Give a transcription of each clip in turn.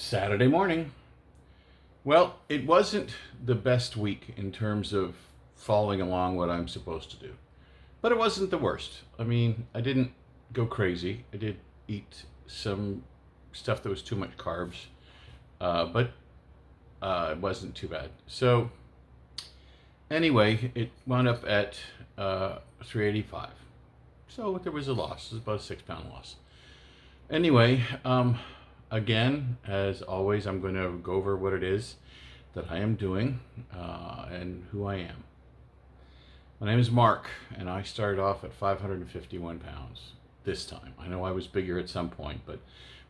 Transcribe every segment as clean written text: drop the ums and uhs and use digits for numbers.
Saturday morning. Well, it wasn't the best week in terms of following along what I'm supposed to do, but it wasn't the worst. I mean, I didn't go crazy. I did eat some stuff that was too much carbs, but it wasn't too bad. So, anyway, it wound up at 385. So there was a loss. It was about a 6 pound loss. Anyway, again, as always, I'm going to go over what it is that I am doing and who I am. My name is Mark, and I started off at 551 pounds this time. I know I was bigger at some point, but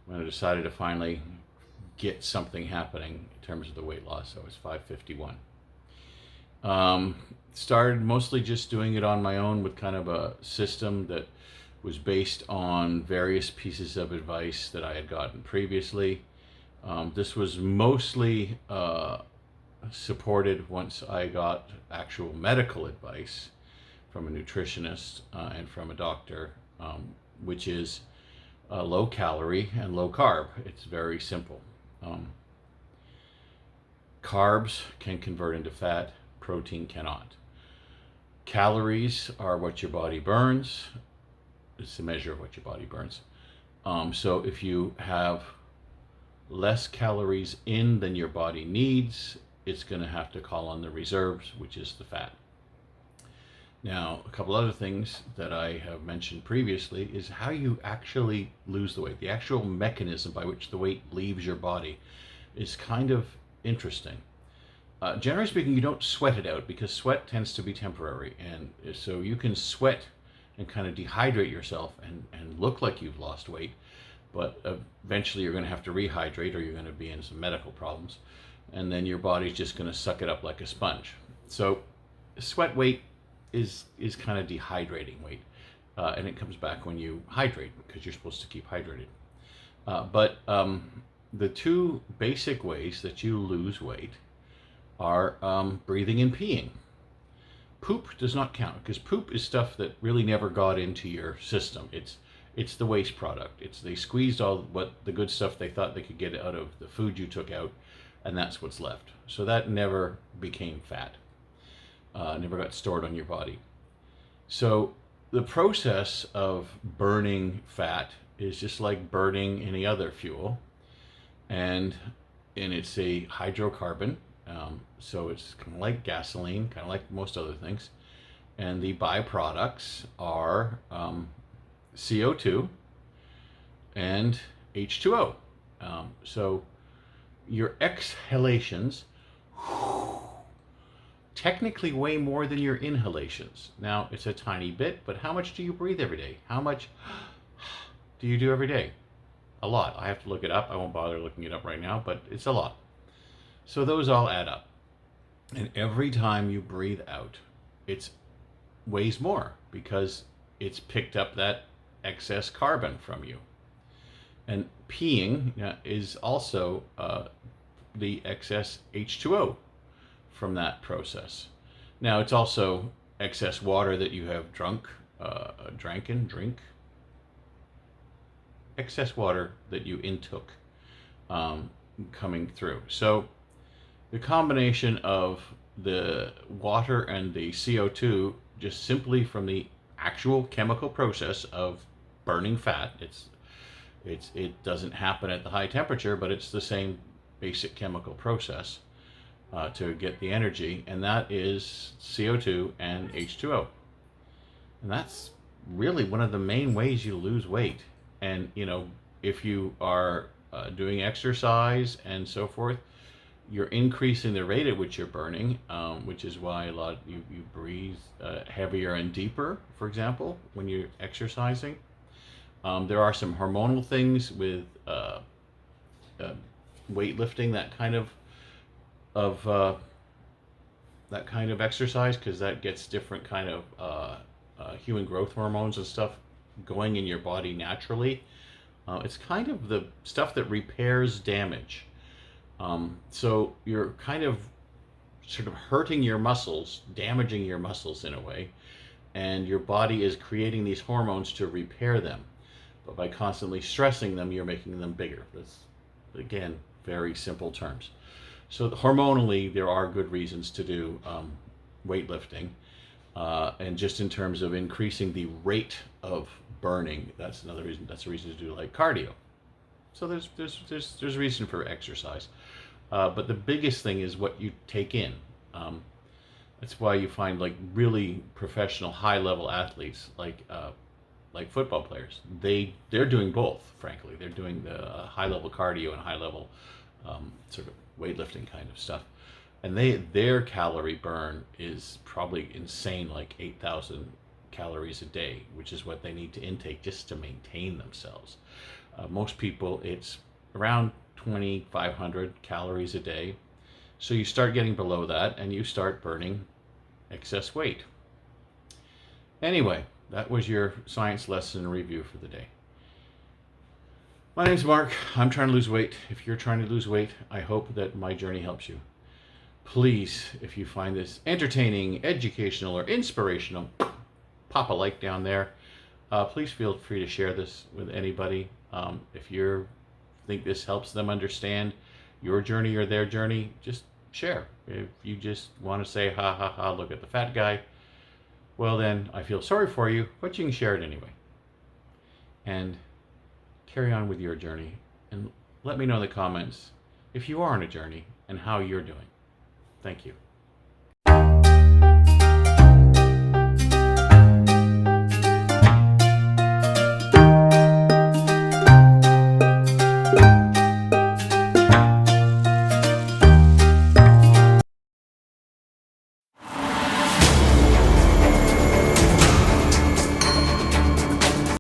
when I decided to finally get something happening in terms of the weight loss, I was 551. Started mostly just doing it on my own with kind of a system that was based on various pieces of advice that I had gotten previously. This was mostly supported once I got actual medical advice from a nutritionist and from a doctor, which is low calorie and low carb. It's very simple. Carbs can convert into fat, protein cannot. Calories are what your body burns. It's the measure of what your body burns. So if you have less calories in than your body needs, it's going to have to call on the reserves, which is the fat. Now, a couple other things that I have mentioned previously is how you actually lose the weight. The actual mechanism by which the weight leaves your body is kind of interesting. Generally speaking, you don't sweat it out because sweat tends to be temporary. And so you can sweat and kind of dehydrate yourself and look like you've lost weight, but eventually you're going to have to rehydrate or you're going to be in some medical problems, and then your body's just going to suck it up like a sponge. So sweat weight is kind of dehydrating weight, and it comes back when you hydrate because you're supposed to keep hydrated. But the two basic ways that you lose weight are breathing and peeing. Poop does not count because poop is stuff that really never got into your system. It's the waste product. They squeezed all what the good stuff they thought they could get out of the food you took out, and that's what's left. So that never became fat. Never got stored on your body. So the process of burning fat is just like burning any other fuel, and it's a hydrocarbon. So it's kind of like gasoline, kind of like most other things. And the byproducts are CO2 and H2O. So your exhalations technically weigh more than your inhalations. Now, it's a tiny bit, but how much do you breathe every day? How much do you do every day? A lot. I have to look it up. I won't bother looking it up right now, but it's a lot. So those all add up. And every time you breathe out, it weighs more because it's picked up that excess carbon from you. And peeing is also the excess H2O from that process. Now, it's also excess water that you have drink, excess water that you intook coming through. So the combination of the water and the CO2, just simply from the actual chemical process of burning fat, it doesn't happen at the high temperature, but it's the same basic chemical process to get the energy, and that is CO2 and H2O. And that's really one of the main ways you lose weight. And if you are doing exercise and so forth, you're increasing the rate at which you're burning, which is why you breathe heavier and deeper, for example, when you're exercising. There are some hormonal things with weightlifting, that kind of exercise, because that gets different kind of human growth hormones and stuff going in your body naturally. It's kind of the stuff that repairs damage. So you're kind of sort of hurting your muscles, damaging your muscles in a way, and your body is creating these hormones to repair them. But by constantly stressing them, you're making them bigger. That's, again, very simple terms. So hormonally, there are good reasons to do weightlifting, and just in terms of increasing the rate of burning, that's another reason. That's a reason to do like cardio. So there's reason for exercise, but the biggest thing is what you take in. Um, that's why you find like really professional, high level athletes, like football players. They're doing both. Frankly, they're doing the high level cardio and high level sort of weightlifting kind of stuff, and their calorie burn is probably insane, like 8,000 calories a day, which is what they need to intake just to maintain themselves. Most people, it's around 2,500 calories a day. So you start getting below that and you start burning excess weight. Anyway, that was your science lesson review for the day. My name's Mark. I'm trying to lose weight. If you're trying to lose weight, I hope that my journey helps you. Please, if you find this entertaining, educational, or inspirational, pop a like down there. Please feel free to share this with anybody. If you think this helps them understand your journey or their journey, just share. If you just want to say, ha ha ha, look at the fat guy, well then I feel sorry for you, but you can share it anyway. And carry on with your journey. And let me know in the comments if you are on a journey and how you're doing. Thank you.